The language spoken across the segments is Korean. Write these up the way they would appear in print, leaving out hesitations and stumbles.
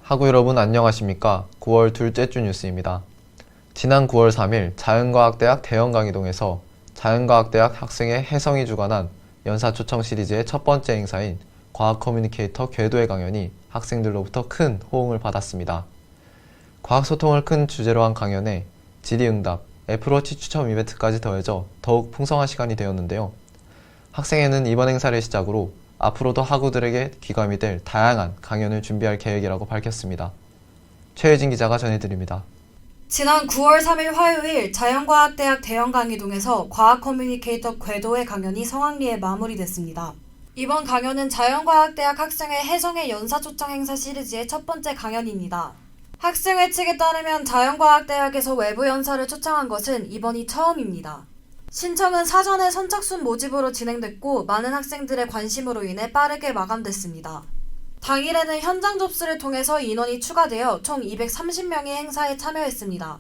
학우 여러분 안녕하십니까? 9월 둘째 주 뉴스입니다. 지난 9월 3일 자연과학대학 대형강의동에서 자연과학대학 학생회 혜성이 주관한 연사초청 시리즈의 첫 번째 행사인 과학 커뮤니케이터 궤도의 강연이 학생들로부터 큰 호응을 받았습니다. 과학소통을 큰 주제로 한 강연에 질의응답, 애플워치 추첨 이벤트까지 더해져 더욱 풍성한 시간이 되었는데요. 학생회는 이번 행사를 시작으로 앞으로도 학우들에게 귀감이 될 다양한 강연을 준비할 계획이라고 밝혔습니다. 최혜진 기자가 전해드립니다. 지난 9월 3일 화요일 자연과학대학 대형강의동에서 과학 커뮤니케이터 궤도의 강연이 성황리에 마무리됐습니다. 이번 강연은 자연과학대학 학생회 혜성의 연사초청 행사 시리즈의 첫 번째 강연입니다. 학생회 측에 따르면 자연과학대학에서 외부 연사를 초청한 것은 이번이 처음입니다. 신청은 사전에 선착순 모집으로 진행됐고 많은 학생들의 관심으로 인해 빠르게 마감됐습니다. 당일에는 현장 접수를 통해서 인원이 추가되어 총 230명이 행사에 참여했습니다.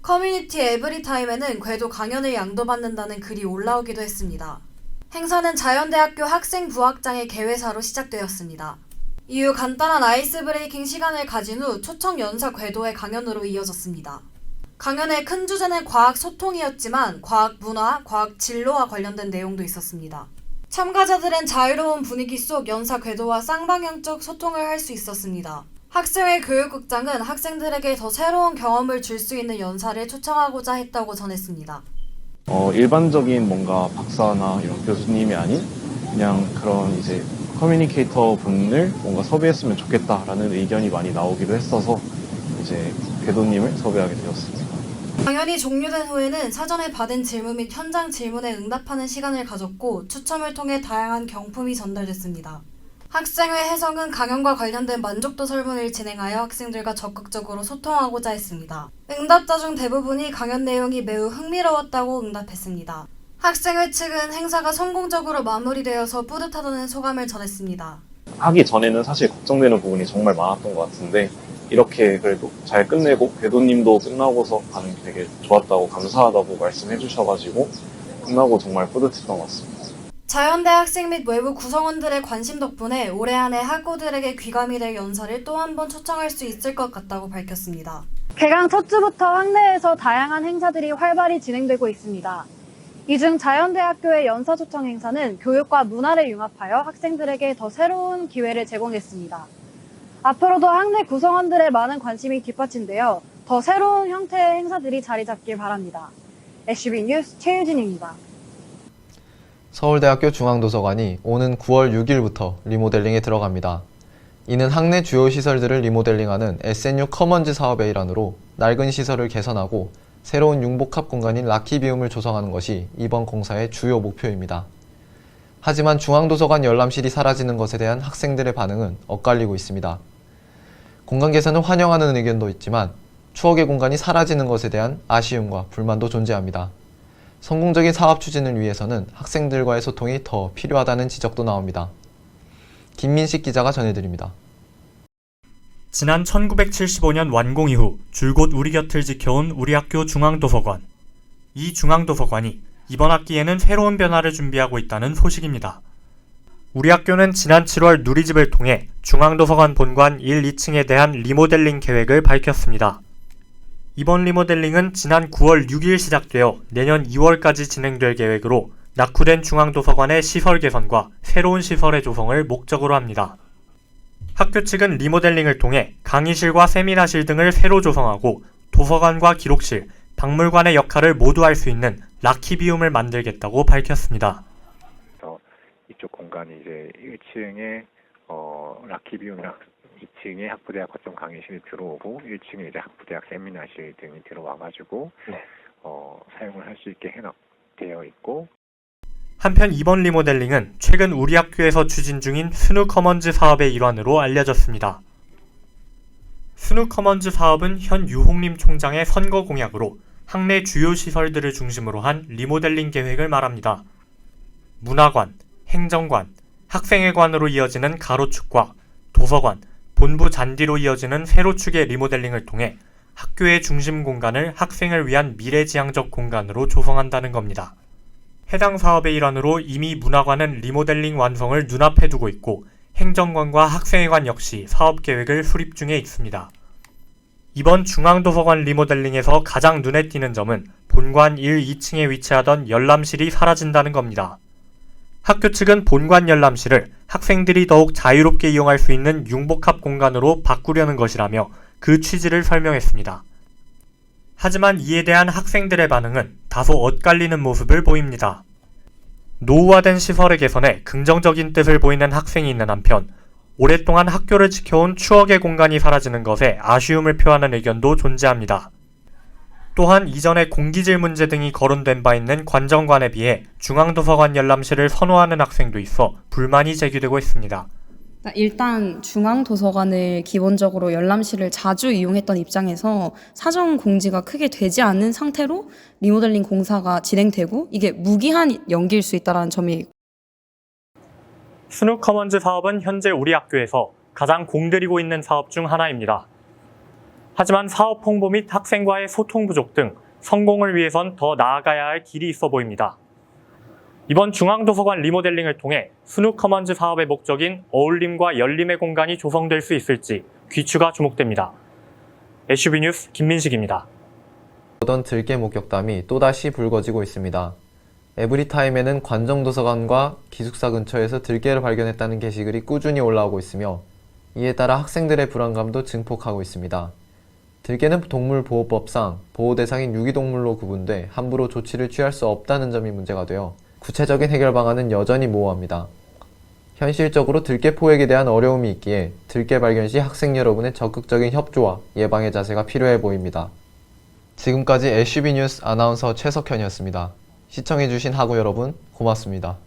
커뮤니티 에브리타임에는 궤도 강연을 양도받는다는 글이 올라오기도 했습니다. 행사는 자연대학교 학생부학장의 개회사로 시작되었습니다. 이후 간단한 아이스 브레이킹 시간을 가진 후 초청 연사 궤도의 강연으로 이어졌습니다. 강연의 큰 주제는 과학 소통이었지만 과학 문화, 과학 진로와 관련된 내용도 있었습니다. 참가자들은 자유로운 분위기 속 연사 궤도와 쌍방향적 소통을 할 수 있었습니다. 학생회 교육국장은 학생들에게 더 새로운 경험을 줄 수 있는 연사를 초청하고자 했다고 전했습니다. 일반적인 뭔가 박사나 이런 교수님이 아닌 그냥 그런 이제 커뮤니케이터 분을 뭔가 섭외했으면 좋겠다라는 의견이 많이 나오기도 했어서 이제 궤도님을 섭외하게 되었습니다. 강연이 종료된 후에는 사전에 받은 질문 및 현장 질문에 응답하는 시간을 가졌고 추첨을 통해 다양한 경품이 전달됐습니다. 학생회 혜성은 강연과 관련된 만족도 설문을 진행하여 학생들과 적극적으로 소통하고자 했습니다. 응답자 중 대부분이 강연 내용이 매우 흥미로웠다고 응답했습니다. 학생회 측은 행사가 성공적으로 마무리되어서 뿌듯하다는 소감을 전했습니다. 하기 전에는 사실 걱정되는 부분이 정말 많았던 것 같은데 이렇게 그래도 잘 끝내고 궤도님도 끝나고서 반응이 되게 좋았다고 감사하다고 말씀해 주셔가지고 끝나고 정말 뿌듯했던 것 같습니다. 자연대 학생 및 외부 구성원들의 관심 덕분에 올해 안에 학우들에게 귀감이 될 연사를 또 한 번 초청할 수 있을 것 같다고 밝혔습니다. 개강 첫 주부터 학내에서 다양한 행사들이 활발히 진행되고 있습니다. 이 중 자연대학교의 연사초청 행사는 교육과 문화를 융합하여 학생들에게 더 새로운 기회를 제공했습니다. 앞으로도 학내 구성원들의 많은 관심이 뒷받침되어 더 새로운 형태의 행사들이 자리 잡길 바랍니다. SB 뉴스 최유진입니다. 서울대학교 중앙도서관이 오는 9월 6일부터 리모델링에 들어갑니다. 이는 학내 주요 시설들을 리모델링하는 SNU 커먼즈 사업의 일환으로 낡은 시설을 개선하고 새로운 융복합 공간인 라키비움을 조성하는 것이 이번 공사의 주요 목표입니다. 하지만 중앙도서관 열람실이 사라지는 것에 대한 학생들의 반응은 엇갈리고 있습니다. 공간 개선을 환영하는 의견도 있지만 추억의 공간이 사라지는 것에 대한 아쉬움과 불만도 존재합니다. 성공적인 사업 추진을 위해서는 학생들과의 소통이 더 필요하다는 지적도 나옵니다. 김민식 기자가 전해드립니다. 지난 1975년 완공 이후 줄곧 우리 곁을 지켜온 우리 학교 중앙도서관. 이 중앙도서관이 이번 학기에는 새로운 변화를 준비하고 있다는 소식입니다. 우리 학교는 지난 7월 누리집을 통해 중앙도서관 본관 1, 2층에 대한 리모델링 계획을 밝혔습니다. 이번 리모델링은 지난 9월 6일 시작되어 내년 2월까지 진행될 계획으로 낙후된 중앙도서관의 시설 개선과 새로운 시설의 조성을 목적으로 합니다. 학교 측은 리모델링을 통해 강의실과 세미나실 등을 새로 조성하고 도서관과 기록실, 박물관의 역할을 모두 할 수 있는 라키비움을 만들겠다고 밝혔습니다. 이쪽 공간이 이제 1층에 라키비움이랑 2층에 학부대학 거점 강의실이 들어오고 1층에 이제 학부대학 세미나실 등이 들어와가지고 사용을 할 수 있게 되어 있고. 한편 이번 리모델링은 최근 우리 학교에서 추진 중인 스누 커먼즈 사업의 일환으로 알려졌습니다. 스누 커먼즈 사업은 현 유홍림 총장의 선거 공약으로 학내 주요 시설들을 중심으로 한 리모델링 계획을 말합니다. 문화관, 행정관, 학생회관으로 이어지는 가로축과 도서관, 본부 잔디로 이어지는 세로축의 리모델링을 통해 학교의 중심 공간을 학생을 위한 미래지향적 공간으로 조성한다는 겁니다. 해당 사업의 일환으로 이미 문화관은 리모델링 완성을 눈앞에 두고 있고 행정관과 학생회관 역시 사업계획을 수립 중에 있습니다. 이번 중앙도서관 리모델링에서 가장 눈에 띄는 점은 본관 1, 2층에 위치하던 열람실이 사라진다는 겁니다. 학교 측은 본관 열람실을 학생들이 더욱 자유롭게 이용할 수 있는 융복합 공간으로 바꾸려는 것이라며 그 취지를 설명했습니다. 하지만 이에 대한 학생들의 반응은 다소 엇갈리는 모습을 보입니다. 노후화된 시설의 개선에 긍정적인 뜻을 보이는 학생이 있는 한편 오랫동안 학교를 지켜온 추억의 공간이 사라지는 것에 아쉬움을 표하는 의견도 존재합니다. 또한 이전에 공기질 문제 등이 거론된 바 있는 관정관에 비해 중앙도서관 열람실을 선호하는 학생도 있어 불만이 제기되고 있습니다. 일단 중앙도서관을 기본적으로 열람실을 자주 이용했던 입장에서 사전 공지가 크게 되지 않은 상태로 리모델링 공사가 진행되고 이게 무기한 연기일 수 있다는 점이 스누 커먼즈 사업은 현재 우리 학교에서 가장 공들이고 있는 사업 중 하나입니다. 하지만 사업 홍보 및 학생과의 소통 부족 등 성공을 위해선 더 나아가야 할 길이 있어 보입니다. 이번 중앙도서관 리모델링을 통해 스누 커먼즈 사업의 목적인 어울림과 열림의 공간이 조성될 수 있을지 귀추가 주목됩니다. SUB 뉴스 김민식입니다. 보던 들깨 목격담이 또다시 불거지고 있습니다. 에브리타임에는 관정도서관과 기숙사 근처에서 들깨를 발견했다는 게시글이 꾸준히 올라오고 있으며 이에 따라 학생들의 불안감도 증폭하고 있습니다. 들깨는 동물보호법상 보호 대상인 유기동물로 구분돼 함부로 조치를 취할 수 없다는 점이 문제가 되어 구체적인 해결 방안은 여전히 모호합니다. 현실적으로 들깨 포획에 대한 어려움이 있기에 들깨 발견 시 학생 여러분의 적극적인 협조와 예방의 자세가 필요해 보입니다. 지금까지 SUB 뉴스 아나운서 최석현이었습니다. 시청해주신 학우 여러분 고맙습니다.